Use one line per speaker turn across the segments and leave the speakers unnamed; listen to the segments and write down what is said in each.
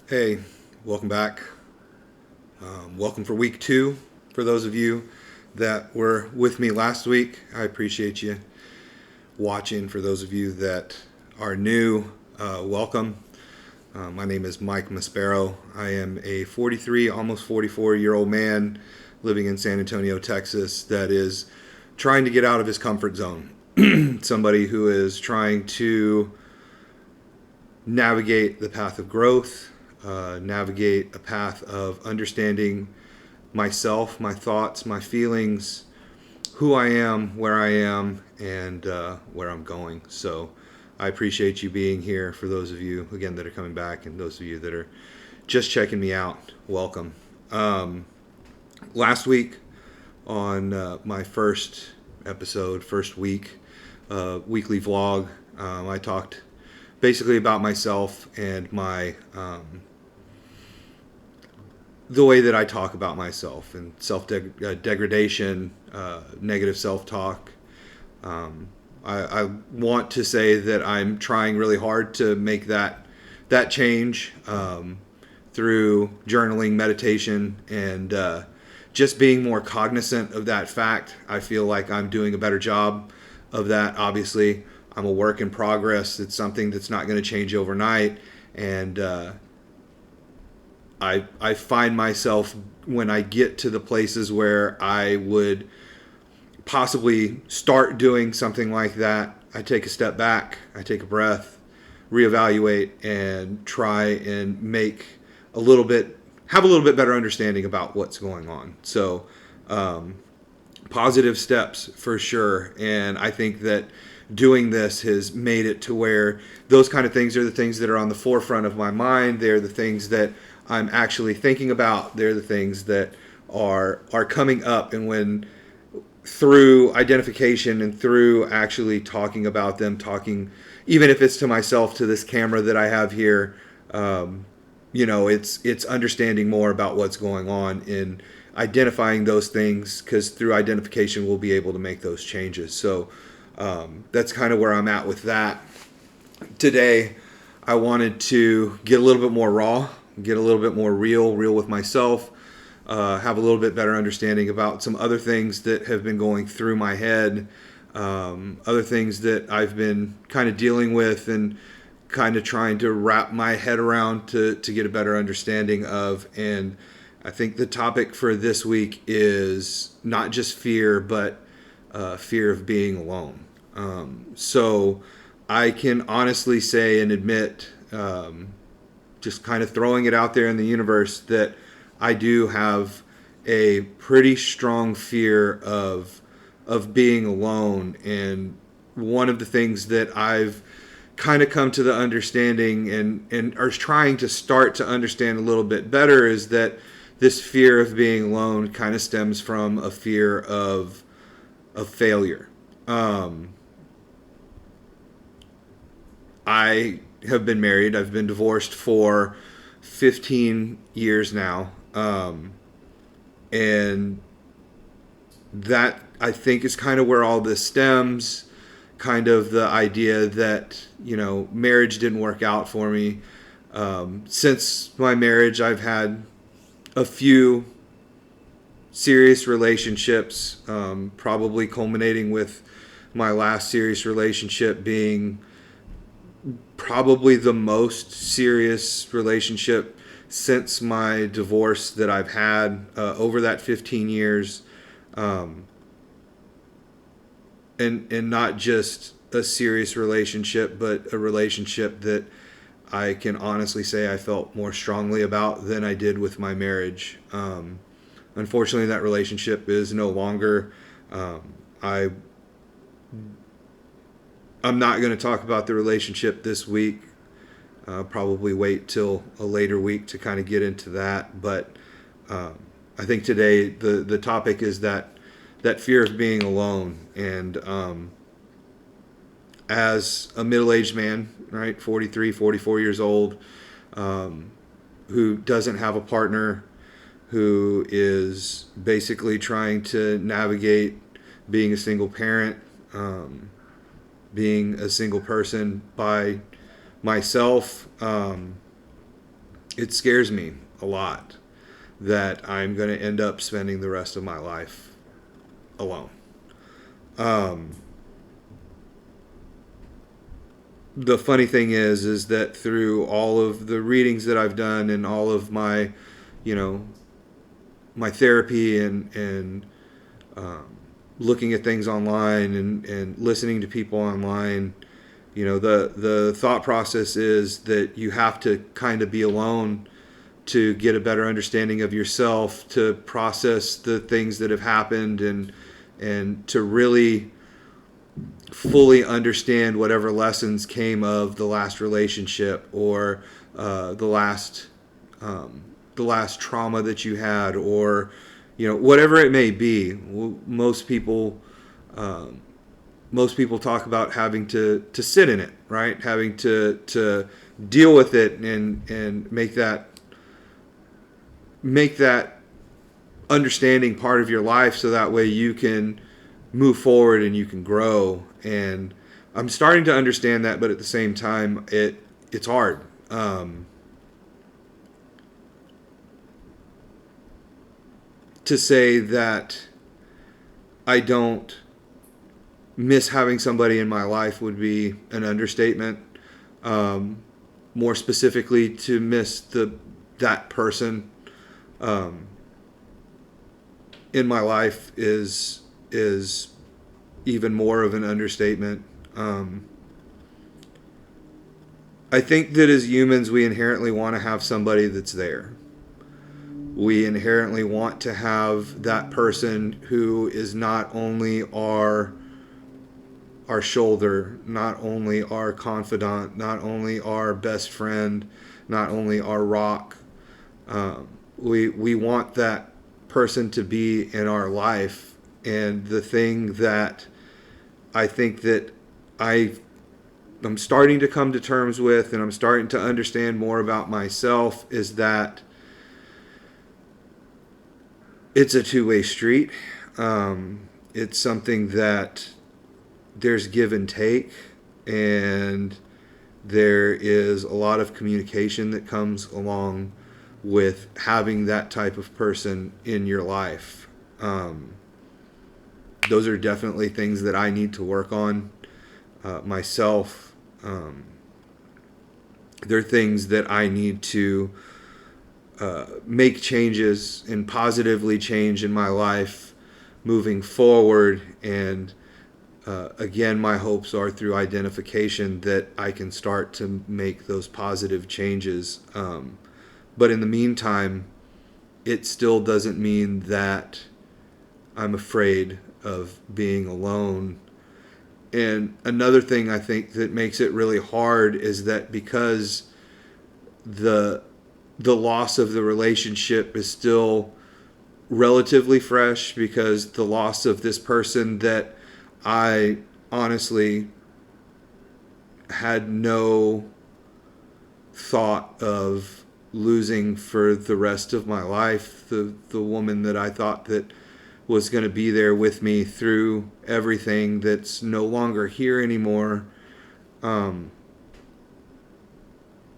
Hey, welcome back. Welcome for week two. For those of you that were with me last week, I appreciate you watching. For those of you that are new, welcome. My name is Mike Maspero. I am a 43, almost 44-year-old man living in San Antonio, Texas, that is trying to get out of his comfort zone. Somebody who is trying to navigate the path of growth, navigate a path of understanding myself, my thoughts, my feelings, who I am, and where I'm going. So I appreciate you being here. For those of you, again, that are coming back, and those of you that are just checking me out, welcome. Last week on my first episode, first week, weekly vlog, I talked basically about myself and my the way that I talk about myself and self degradation, negative self talk. I want to say that I'm trying really hard to make that change through journaling, meditation, and just being more cognizant of that fact. I feel like I'm doing a better job of that. Obviously, I'm a work in progress. It's something that's not going to change overnight, and I find myself when I get to the places where I would possibly start doing something like that, I take a step back, I take a breath, reevaluate, and try and have a little bit better understanding about what's going on. So, positive steps for sure. And I think that doing this has made it to where those kind of things are the things that are on the forefront of my mind. They're the things that I'm actually thinking about. They're the things that are coming up. And when through identification and through actually talking about them, talking, even if it's to myself, to this camera that I have here, it's understanding more about what's going on in identifying those things, because through identification we'll be able to make those changes. So that's kind of where I'm at with that. Today I wanted to get a little bit more raw, get a little bit more real with myself, have a little bit better understanding about some other things that have been going through my head, other things that I've been kind of dealing with and kind of trying to wrap my head around to get a better understanding of. And I think the topic for this week is not just fear, but fear of being alone. So I can honestly say and admit, just kind of throwing it out there in the universe, that I do have a pretty strong fear of being alone. And one of the things that I've kind of come to the understanding and are trying to start to understand a little bit better is that this fear of being alone kind of stems from a fear of failure. I have been married. I've been divorced for 15 years now. And that, I think, is kind of where all this stems. Kind of the idea that, marriage didn't work out for me. Since my marriage, I've had a few serious relationships, probably culminating with my last serious relationship being probably the most serious relationship since my divorce that I've had over that 15 years. And not just a serious relationship, but a relationship that I can honestly say I felt more strongly about than I did with my marriage. Unfortunately, that relationship is no longer. I I'm not going to talk about the relationship this week. Probably wait till a later week to kind of get into that. But I think today the topic is that fear of being alone. And as a middle-aged man, right, 43, 44 years old, who doesn't have a partner, who is basically trying to navigate being a single parent, being a single person by myself, it scares me a lot that I'm going to end up spending the rest of my life alone. Um, the funny thing is that through all of the readings that I've done and all of my, you know, my therapy and looking at things online and listening to people online, the thought process is that you have to kind of be alone to get a better understanding of yourself, to process the things that have happened, and to really fully understand whatever lessons came of the last relationship or the last trauma that you had, or whatever it may be. Most people talk about having to sit in it, right? Having to deal with it and make that understanding part of your life, so that way you can move forward and you can grow. And I'm starting to understand that, but at the same time, it's hard. To say that I don't miss having somebody in my life would be an understatement. More specifically, to miss that person in my life is even more of an understatement. I think that as humans, we inherently want to have somebody that's there. We inherently want to have that person who is not only our shoulder, not only our confidant, not only our best friend, not only our rock. We want that person to be in our life. And the thing that I think that I'm starting to come to terms with, and I'm starting to understand more about myself, is that it's a two-way street. It's something that there's give and take, and there is a lot of communication that comes along with having that type of person in your life. Those are definitely things that I need to work on myself. They're things that I need to make changes and positively change in my life moving forward. And again, my hopes are through identification that I can start to make those positive changes. But in the meantime, it still doesn't mean that I'm afraid of being alone. And another thing I think that makes it really hard is that because the loss of the relationship is still relatively fresh, because the loss of this person that I honestly had no thought of losing for the rest of my life, the woman that I thought that was going to be there with me through everything, that's no longer here anymore,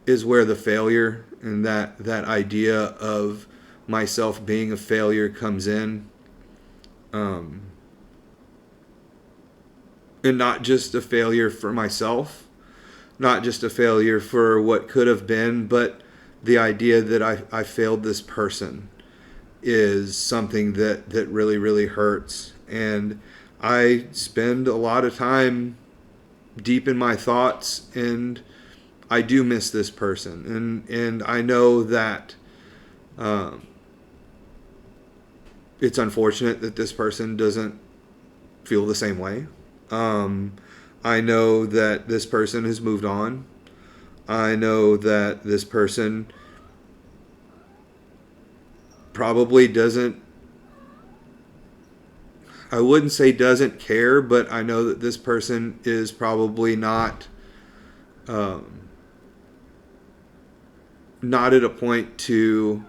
is where the failure and that idea of myself being a failure comes in. And not just a failure for myself, not just a failure for what could have been, but the idea that I failed this person is something that really, really hurts. And I spend a lot of time deep in my thoughts, and I do miss this person. And I know that it's unfortunate that this person doesn't feel the same way. I know that this person has moved on. I know that this person probably doesn't, I wouldn't say doesn't care, but I know that this person is probably not at a point to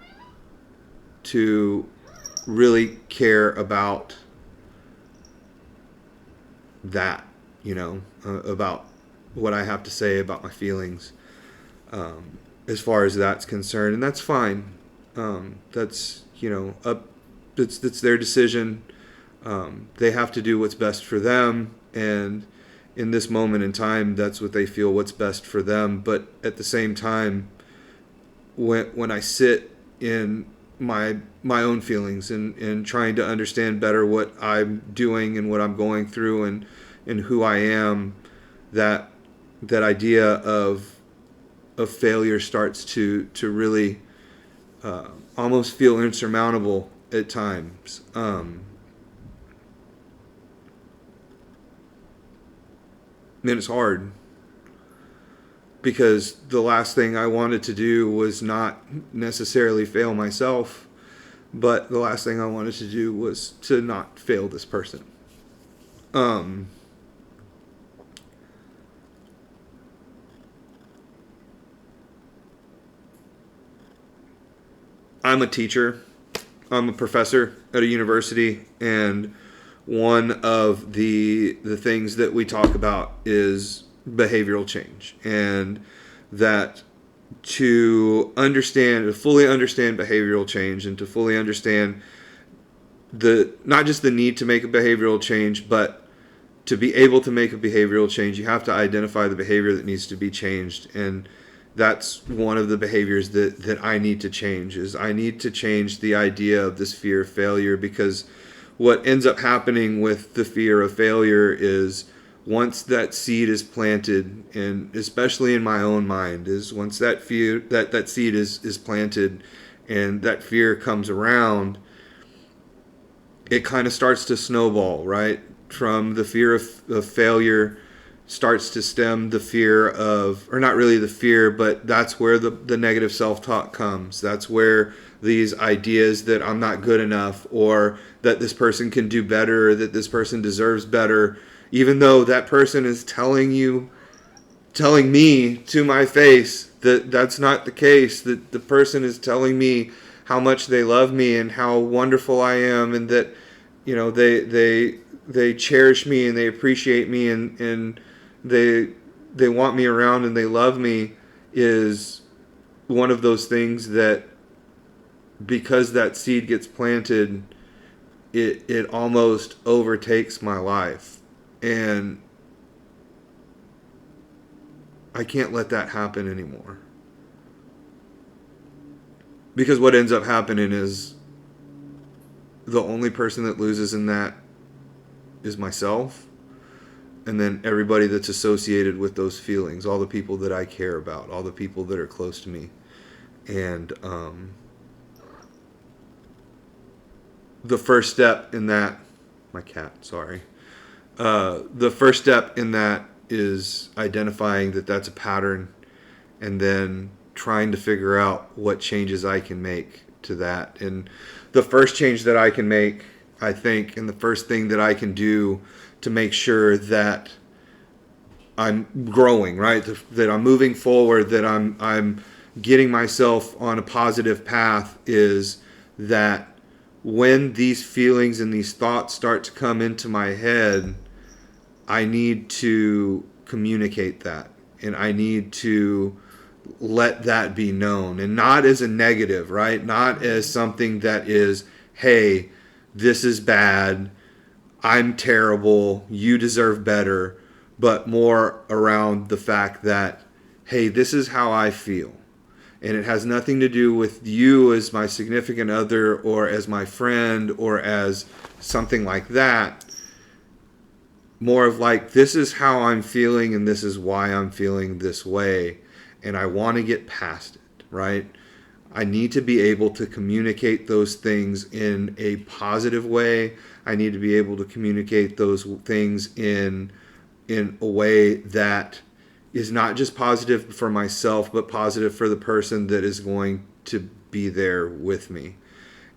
really care about that, about what I have to say about my feelings. as far as that's concerned, and that's fine. That's up. That's their decision. They have to do what's best for them, and in this moment in time, that's what they feel what's best for them. But at the same time, when I sit in my own feelings and trying to understand better what I'm doing and what I'm going through and who I am, that idea of failure starts to really almost feel insurmountable at times. And it's hard because the last thing I wanted to do was not necessarily fail myself, but the last thing I wanted to do was to not fail this person. I'm a teacher. I'm a professor at a university, and one of the things that we talk about is behavioral change, and that to fully understand behavioral change and to fully understand not just the need to make a behavioral change, but to be able to make a behavioral change, you have to identify the behavior that needs to be changed. And that's one of the behaviors that I need to change. Is I need to change the idea of this fear of failure, because what ends up happening with the fear of failure is once that seed is planted, and especially in my own mind, is once that fear that seed is planted and that fear comes around, it kind of starts to snowball, right? From the fear of failure starts to stem the fear of, or not really the fear, but that's where the negative self-talk comes. That's where these ideas that I'm not good enough, or that this person can do better, or that this person deserves better, even though that person is telling me to my face that that's not the case, that the person is telling me how much they love me and how wonderful I am, and that they cherish me and they appreciate me and they want me around and they love me, is one of those things that, because that seed gets planted, it almost overtakes my life, and I can't let that happen anymore. Because what ends up happening is the only person that loses in that is myself, and then everybody that's associated with those feelings, all the people that I care about, all the people that are close to me. And the first step in that, the first step in that is identifying that that's a pattern, and then trying to figure out what changes I can make to that. And the first change that I can make, I think, and the first thing that I can do to make sure that I'm growing, right? That I'm moving forward, that I'm getting myself on a positive path, is that when these feelings and these thoughts start to come into my head, I need to communicate that, and I need to let that be known, and not as a negative, right? Not as something that is, hey, this is bad, I'm terrible, you deserve better, but more around the fact that, hey, this is how I feel. And it has nothing to do with you as my significant other, or as my friend, or as something like that. More of like, this is how I'm feeling, and this is why I'm feeling this way, and I want to get past it, right? I need to be able to communicate those things in a positive way. I need to be able to communicate those things in a way that is not just positive for myself, but positive for the person that is going to be there with me.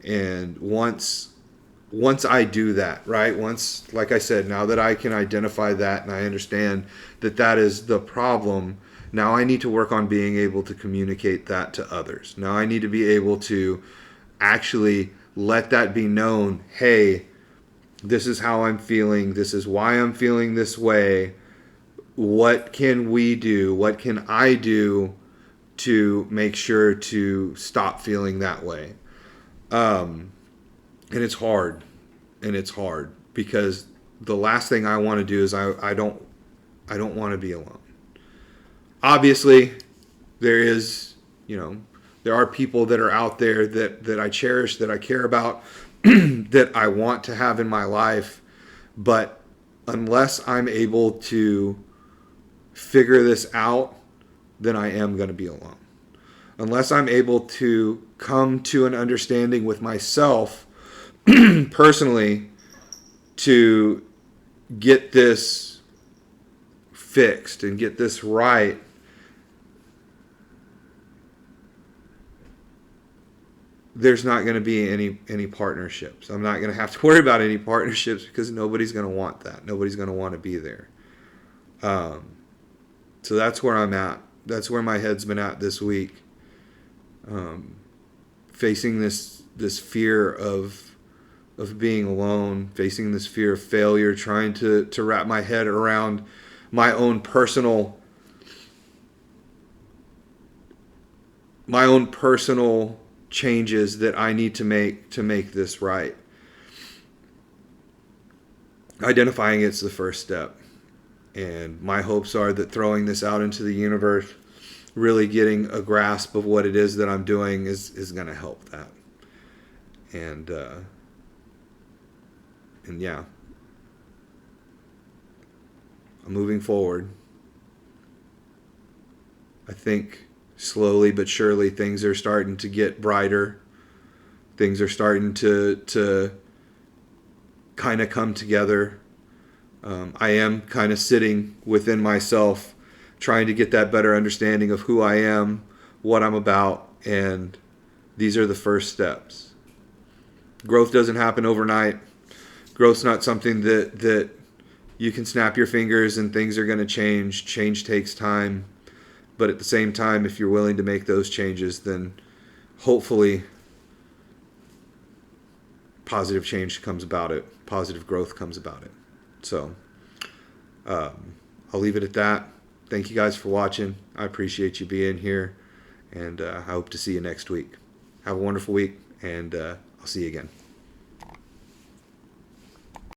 And once I do that, right? Once, like I said, now that I can identify that and I understand that that is the problem, now I need to work on being able to communicate that to others. Now I need to be able to actually let that be known. Hey, this is how I'm feeling. This is why I'm feeling this way. What can we do? What can I do to make sure to stop feeling that way. And it's hard. And it's hard because the last thing I want to do is I don't want to be alone. Obviously, there are people that are out there that I cherish, that I care about, that I want to have in my life. But unless I'm able to figure this out, then I am going to be alone. Unless I'm able to come to an understanding with myself personally to get this fixed and get this right, there's not going to be any partnerships. I'm not going to have to worry about any partnerships because nobody's going to want that. Nobody's going to want to be there. So that's where I'm at. That's where my head's been at this week. Facing this fear of being alone, facing this fear of failure, trying to wrap my head around my own personal changes that I need to make this right. Identifying it's the first step. And my hopes are that throwing this out into the universe, really getting a grasp of what it is that I'm doing is going to help that. And yeah, I'm moving forward. I think slowly but surely things are starting to get brighter. Things are starting to kind of come together. I am kind of sitting within myself, trying to get that better understanding of who I am, what I'm about, and these are the first steps. Growth doesn't happen overnight. Growth's not something that you can snap your fingers and things are going to change. Change takes time. But at the same time, if you're willing to make those changes, then hopefully positive change comes about it. Positive growth comes about it. So I'll leave it at that. Thank you guys for watching. I appreciate you being here. And I hope to see you next week. Have a wonderful week, and I'll see you again.